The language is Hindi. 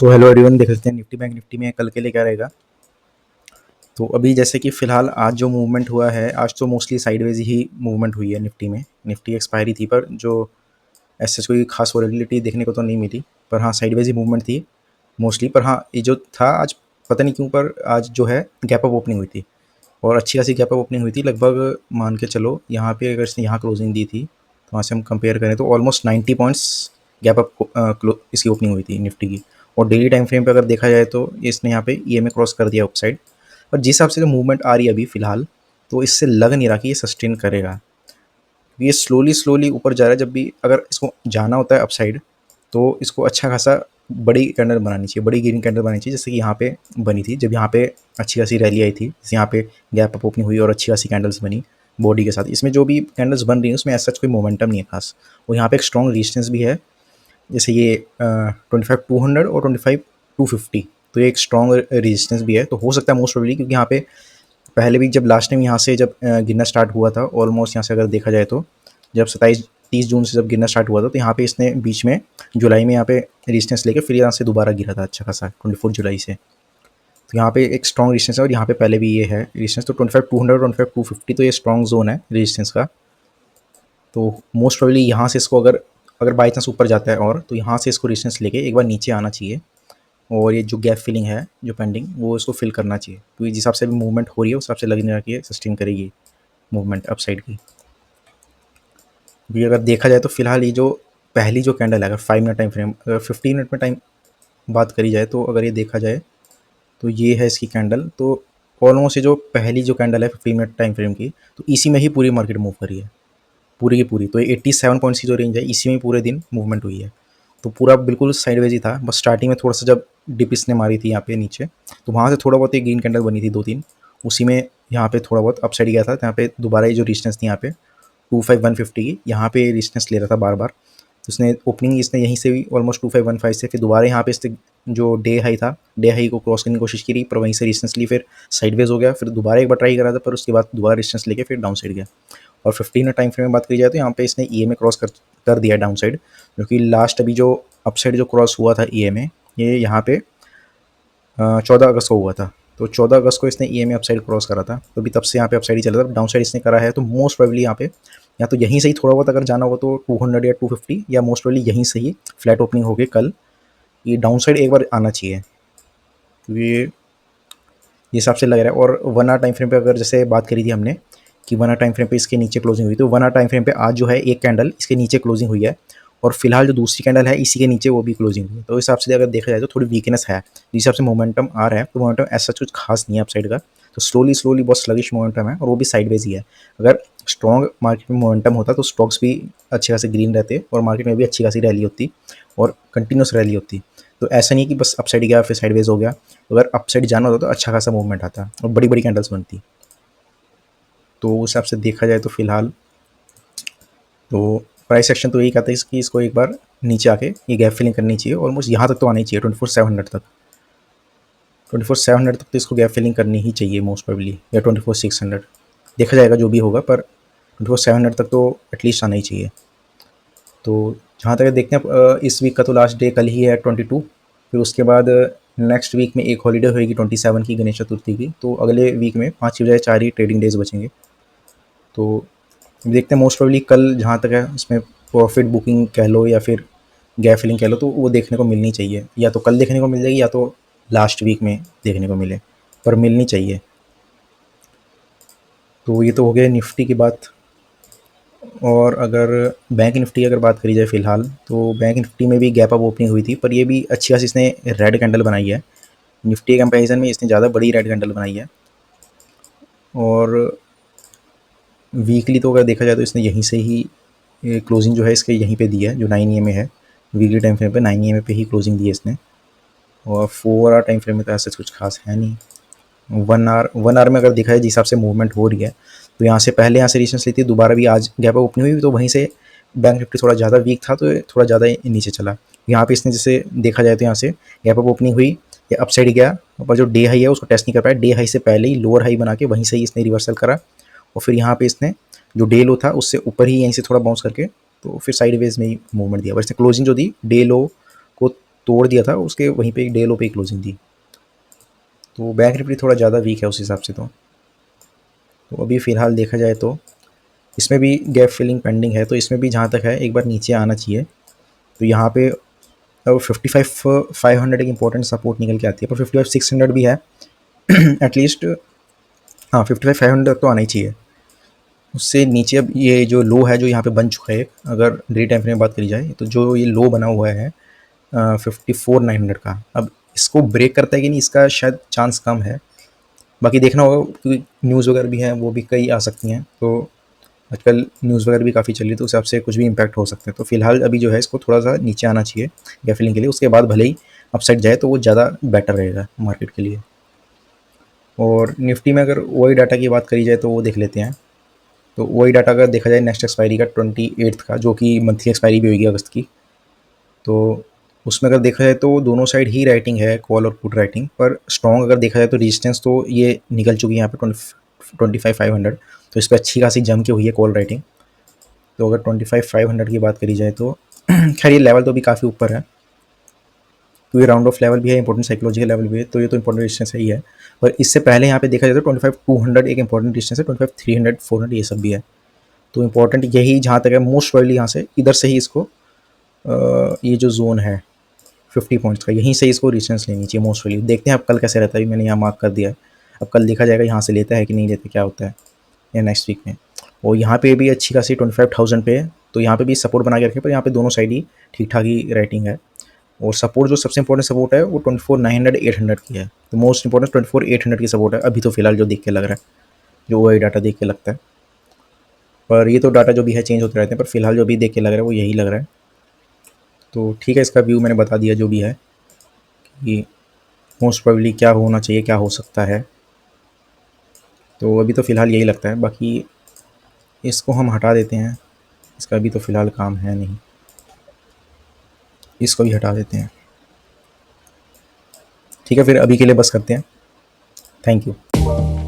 सो हेलो एवरीवन, देख लेते हैं निफ्टी बैंक निफ्टी में कल के लिए क्या रहेगा। तो अभी जैसे कि फ़िलहाल आज जो मूवमेंट हुआ है, आज तो मोस्टली साइडवेज ही मूवमेंट हुई है निफ्टी में। निफ्टी एक्सपायरी थी पर जो ऐसे कोई खास वॉलेटिलिटी देखने को तो नहीं मिली, पर हाँ साइडवेज ही मूवमेंट थी मोस्टली। पर हाँ ये जो था आज पता नहीं क्यों पर आज जो है गैप अप ओपनिंग हुई थी और अच्छी खासी गैप अप ओपनिंग हुई थी। लगभग मान के चलो यहाँ पे अगर इसने यहाँ क्लोजिंग दी थी तो वहाँ से हम कंपेयर करें तो ऑलमोस्ट 90 पॉइंट्स गैप अप इसकी ओपनिंग हुई थी निफ्टी की। और डेली टाइम फ्रेम पे अगर देखा जाए तो इसने यहाँ पे ईएमए क्रॉस कर दिया अपसाइड। और जिस हिसाब से जो मूवमेंट आ रही है अभी फ़िलहाल, तो इससे लग नहीं रहा कि ये सस्टेन करेगा। ये स्लोली स्लोली ऊपर जा रहा है। जब भी अगर इसको जाना होता है अपसाइड तो इसको अच्छा खासा बड़ी कैंडल बनानी चाहिए, बड़ी ग्रीन कैंडल बनानी चाहिए, जैसे कि यहाँ पे बनी थी। जब यहाँ पे अच्छी खासी रैली आई थी, जैसे यहाँ पे गैप अप ओपनिंग हुई और अच्छी खासी कैंडल्स बनी बॉडी के साथ। इसमें जो भी कैंडल्स बन रही हैं उसमें ऐसा कोई मोमेंटम नहीं है खास। और यहाँ पे एक स्ट्रॉन्ग रेजिस्टेंस भी है, जैसे ये 25,200 और 25,250। तो ये एक स्ट्रॉन्ग रेजिस्टेंस भी है। तो हो सकता है मोस्ट प्रोबेबली, क्योंकि यहाँ पे पहले भी जब लास्ट टाइम यहाँ से जब गिरना स्टार्ट हुआ था, ऑलमोस्ट यहाँ से अगर देखा जाए तो जब 27-30 जून से जब गिरना स्टार्ट हुआ था, तो यहाँ पे इसने बीच में जुलाई में यहाँ पे रेजिस्टेंस लेके फिर यहाँ से दोबारा गिरा था अच्छा खासा 24 जुलाई से। तो यहाँ पे एक स्ट्रॉन्ग रेजिस्टेंस है और यहाँ पे पहले भी ये है रेजिस्टेंस। तो 25,200 और 25,250 तो ये स्ट्रॉन्ग जोन है रेजिस्टेंस का। तो मोस्ट प्रोबेबली यहाँ से इसको अगर अगर बाई चांस ऊपर जाता है और तो यहाँ से इसको रेजिस्टेंस लेके एक बार नीचे आना चाहिए और ये जो गैप फिलिंग है जो पेंडिंग वो इसको फिल करना चाहिए, क्योंकि जिस हिसाब से भी मूवमेंट हो रही है उस हिसाब से लग नहीं रहा कि ये सस्टेन करेगी मूवमेंट अपसाइड की। भी अगर देखा जाए तो फिलहाल ये जो पहली जो कैंडल है, अगर 5 मिनट टाइम फ्रेम, अगर 15 मिनट में टाइम बात करी जाए तो अगर ये देखा जाए तो ये है इसकी कैंडल। तो ऑलमोस्ट ये जो पहली जो कैंडल है 15 मिनट टाइम फ्रेम की, तो इसी में ही पूरी मार्केट मूव करी है पूरी की पूरी। तो ये 87 पॉइंट्स की जो रेंज है इसी में पूरे दिन मूवमेंट हुई है। तो पूरा बिल्कुल साइडवेज ही था, बस स्टार्टिंग में थोड़ा सा जब डिप इसने मारी थी यहाँ पे नीचे, तो वहाँ से थोड़ा बहुत एक ग्रीन कैंडल बनी थी 2-3, उसी में यहाँ पे थोड़ा बहुत अपसाइड गया था। तो यहाँ पे दोबारा ये जो रेजिस्टेंस थी यहाँ पे 25,150 की, यहाँ पे रेजिस्टेंस ले रहा था बार बार। तो इसने ओपनिंग इसने यहीं से भी ऑलमोस्ट 2515 से फिर दोबारा यहाँ पे इसने जो डे हाई था, डे हाई को क्रॉस करने की कोशिश की पर वहीं से रेजिस्टेंस ली, फिर साइडवेज हो गया, फिर दोबारा एक बार ट्राई करा था पर उसके बाद दोबारा रेजिस्टेंस लेके फिर डाउन साइड गया। और 15 मिनट टाइम फ्रेम में बात करी जाए तो यहाँ पे इसने ईएमए क्रॉस कर दिया डाउन साइड, जो कि लास्ट अभी जो अपसाइड जो क्रॉस हुआ था ईएमए, ये यहाँ पे 14 अगस्त को हुआ था। तो 14 अगस्त को इसने ईएमए अपसाइड क्रॉस करा था, तो अभी तब से यहाँ पे अपसाइड ही चल रहा था। डाउन साइड इसने करा है तो मोस्ट प्रोबेबली यहाँ पे या तो यहीं से ही थोड़ा बहुत अगर जाना होगा तो 200 या 250, या मोस्ट प्रोबेबली यहीं से ही फ्लैट ओपनिंग होगी कल ये डाउन साइड एक बार आना चाहिए, क्योंकि ये हिसाब से लग रहा है। और 1 आवर टाइम फ्रेम पे अगर जैसे बात करी थी हमने कि 1 आवर टाइम फ्रेम पे इसके नीचे क्लोजिंग हुई, तो 1 आवर टाइम फ्रेम पे आज जो है एक कैंडल इसके नीचे क्लोजिंग हुई है और फिलहाल जो दूसरी कैंडल है इसी के नीचे वो भी क्लोजिंग हुई है। तो इस हिसाब से अगर देखा जाए तो थोड़ी वीकनेस है, जिस हिसाब से मोमेंटम आ रहा है तो मोमेंटम ऐसा कुछ खास नहीं है अपसाइड का। तो स्लोली स्लोली बहुत स्लगिश मोमेंटम है और वो भी साइडवेज ही है। अगर स्ट्रॉन्ग मार्केट में मोमेंटम होता तो स्टॉक्स भी अच्छे खासे ग्रीन रहते और मार्केट में भी अच्छी खासी रैली होती और कंटिन्यूस रैली होती। तो ऐसा नहीं कि बस अपसाइड गया फिर साइडवेज हो गया। तो अगर अपसाइड जाना होता तो अच्छा खासा मूवमेंट आता और बड़ी बड़ी कैंडल्स बनती। तो उस हिसाब से देखा जाए तो फिलहाल तो प्राइस सेक्शन तो यही कहता है कि इसको एक बार नीचे आके ये गैप फिलिंग करनी चाहिए, ऑलमोस्ट यहाँ तक तो आनी चाहिए 24,700 तक। 24,700 तक तो इसको गैप फिलिंग करनी ही चाहिए मोस्ट प्रोबेबली, या 24,600 देखा जाएगा जो भी होगा, पर 24,700 तक तो एटलीस्ट आना ही चाहिए। तो जहाँ तक देखते हैं इस वीक का तो लास्ट डे कल ही है 22, फिर उसके बाद नेक्स्ट वीक में एक हॉलीडे होएगी 27 की, गणेश चतुर्थी की। तो अगले वीक में 5 की बजाय 4 ही ट्रेडिंग डेज बचेंगे। तो देखते हैं मोस्ट प्रोबेबली कल जहाँ तक है इसमें प्रॉफिट बुकिंग कह लो या फिर गैप फिलिंग कह लो, तो वो देखने को मिलनी चाहिए। या तो कल देखने को मिल जाएगी या तो लास्ट वीक में देखने को मिले, पर मिलनी चाहिए। तो ये तो हो गया निफ्टी की बात। और अगर बैंक निफ्टी की अगर बात करी जाए फ़िलहाल, तो बैंक निफ्टी में भी गैप अप ओपनिंग हुई थी, पर ये भी अच्छी खासी इसने रेड कैंडल बनाई है। निफ्टी के कंपैरिजन में इसने ज़्यादा बड़ी रेड कैंडल बनाई है। और वीकली तो अगर देखा जाए तो इसने यहीं से ही क्लोजिंग जो है इसके यहीं पे दी है, जो 9 EMA है वीकली टाइम फ्रेम पे 9 EMA पे ही क्लोजिंग दी है इसने। और 4 आवर टाइम फ्रेम में तो ऐसा कुछ खास है नहीं। 1 आवर में अगर देखा जाए जिस हिसाब से मूवमेंट हो रही है, तो यहाँ से पहले यहाँ से रेजिस्टेंस ली थी, दोबारा भी आज गैप अप ओपनिंग हुई, तो वहीं से बैंक निफ्टी थोड़ा ज़्यादा वीक था तो थोड़ा ज़्यादा नीचे चला। यहाँ पे इसने जैसे देखा जाए तो यहाँ से गैप अप ओपनिंग हुई, ये अपसाइड गया, और जो डे हाई है उसको टेस्ट नहीं कर पाया। डे हाई से पहले ही लोअर हाई बना के वहीं से ही इसने रिवर्सल करा और फिर यहाँ पे इसने जो डे लो था उससे ऊपर ही यहीं से थोड़ा बाउंस करके तो फिर साइडवेज में ही मूवमेंट दिया। पर इसने क्लोजिंग जो दी डे लो को तोड़ दिया था, उसके वहीं पे एक डे लो पे क्लोजिंग थी। तो बैंक निफ्टी थोड़ा ज़्यादा वीक है उस हिसाब से। तो अभी फ़िलहाल देखा जाए तो इसमें भी गैप फिलिंग पेंडिंग है, तो इसमें भी जहाँ तक है एक बार नीचे आना चाहिए। तो यहाँ पे अब 55,500 एक इंपॉर्टेंट सपोर्ट निकल के आती है, पर 55,600 भी है एटलीस्ट। हाँ, 55,500 तो आना ही चाहिए। उससे नीचे अब ये जो लो है जो यहाँ पे बन चुका है, अगर डेली टाइम फ्रेम में बात करी जाए तो जो ये लो बना हुआ है 54,900 का, अब इसको ब्रेक करता है कि नहीं इसका शायद चांस कम है। बाकी देखना होगा क्योंकि न्यूज़ वगैरह भी हैं, वो भी कई आ सकती हैं। तो आजकल न्यूज़ वगैरह भी काफ़ी चल रही है, तो उस हिसाब से कुछ भी इम्पैक्ट हो सकता है। तो फिलहाल अभी जो है इसको थोड़ा सा नीचे आना चाहिए गैप फिलिंग के लिए, उसके बाद भले ही अपसाइड जाए तो वो ज़्यादा बेटर रहेगा मार्केट के लिए। और निफ्टी में अगर वही डाटा की बात करी जाए तो वो देख लेते हैं। तो वही डाटा अगर देखा जाए नेक्स्ट एक्सपायरी का 28 का, जो कि मंथली एक्सपायरी भी होगी अगस्त की, तो उसमें अगर देखा जाए तो दोनों साइड ही राइटिंग है, कॉल और पुट राइटिंग। पर स्ट्रॉन्ग अगर देखा जाए तो रेजिस्टेंस तो ये निकल चुकी है यहाँ पे 25,500, तो इस पर अच्छी खासी जम के हुई है कॉल राइटिंग। तो अगर 25,500 की बात करी जाए तो खैर ये लेवल तो भी काफ़ी ऊपर है, क्योंकि राउंड ऑफ लेवल भी है, इंपॉर्टेंट साइकोलॉजिकल लेवल भी है, तो ये तो इंपॉर्टेंट डिस्टेंस है ही है। पर इससे पहले यहाँ पे देखा जाए तो 25,200 एक इंपॉर्टेंट डिस्टेंस है, 25,300 400 ये सब भी है। तो इंपॉर्टेंट यही जहाँ तक है मोस्ट वाइडली यहाँ से इधर से ही इसको ये जो जोन है 50 पॉइंट्स का, यहीं से इसको रेजिस्टेंस लेनी चाहिए मोस्ट वाइडली। देखते हैं अब कल कैसे रहता है, मैंने यहाँ मार्क कर दिया है। अब कल देखा जाएगा यहाँ से लेता है कि नहीं लेता, क्या होता है या नेक्स्ट वीक में। और यहाँ पे भी अच्छी खासी 25,000 पे है, तो यहाँ पे भी सपोर्ट बना के रखे, पर यहाँ पे दोनों साइड ही ठीक ठाक ही राइटिंग है। और सपोर्ट जो सबसे इंपॉर्टेंट सपोर्ट है वो 24,900 800 की है। तो मोस्ट इंपॉर्टेंट 24,800 की सपोर्ट है अभी तो फिलहाल जो देख के लग रहा है, जो वही डाटा देख के लगता है। पर ये तो डाटा जो भी है चेंज होते रहते हैं, पर फिलहाल जो भी देख के लग रहा है वो यही लग रहा है। तो ठीक है, इसका व्यू मैंने बता दिया जो भी है कि मोस्ट प्रोबेबली क्या होना चाहिए, क्या हो सकता है। तो अभी तो फ़िलहाल यही लगता है, बाकी इसको हम हटा देते हैं, इसका अभी तो फ़िलहाल काम है नहीं, इसको भी हटा देते हैं। ठीक है, फिर अभी के लिए बस करते हैं। Thank you.